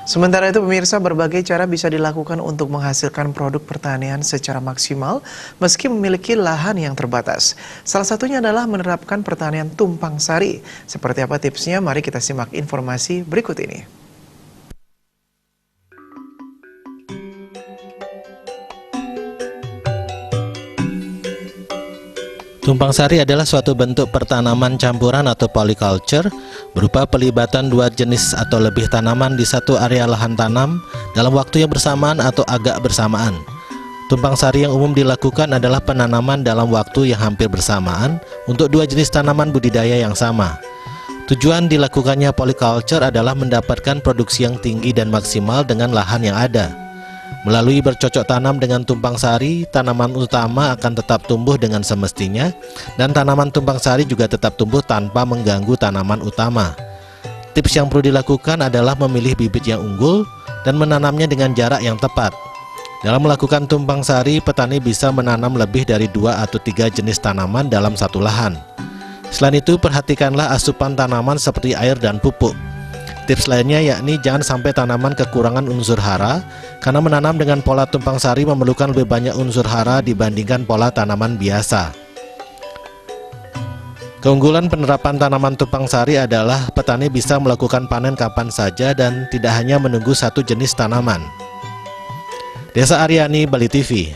Sementara itu pemirsa, berbagai cara bisa dilakukan untuk menghasilkan produk pertanian secara maksimal meski memiliki lahan yang terbatas. Salah satunya adalah menerapkan pertanian tumpang sari. Seperti apa tipsnya? Mari kita simak informasi berikut ini. Tumpang sari adalah suatu bentuk pertanaman campuran atau polyculture berupa pelibatan dua jenis atau lebih tanaman di satu area lahan tanam dalam waktu yang bersamaan atau agak bersamaan. Tumpang sari yang umum dilakukan adalah penanaman dalam waktu yang hampir bersamaan untuk dua jenis tanaman budidaya yang sama. Tujuan dilakukannya polyculture adalah mendapatkan produksi yang tinggi dan maksimal dengan lahan yang ada. Melalui bercocok tanam dengan tumpang sari, tanaman utama akan tetap tumbuh dengan semestinya dan tanaman tumpang sari juga tetap tumbuh tanpa mengganggu tanaman utama. Tips yang perlu dilakukan adalah memilih bibit yang unggul dan menanamnya dengan jarak yang tepat. Dalam melakukan tumpang sari, petani bisa menanam lebih dari 2 atau 3 jenis tanaman dalam satu lahan. Selain itu, perhatikanlah asupan tanaman seperti air dan pupuk. Tips lainnya yakni jangan sampai tanaman kekurangan unsur hara, karena menanam dengan pola tumpang sari memerlukan lebih banyak unsur hara dibandingkan pola tanaman biasa. Keunggulan penerapan tanaman tumpang sari adalah petani bisa melakukan panen kapan saja dan tidak hanya menunggu satu jenis tanaman. Desa Aryani, Bali TV.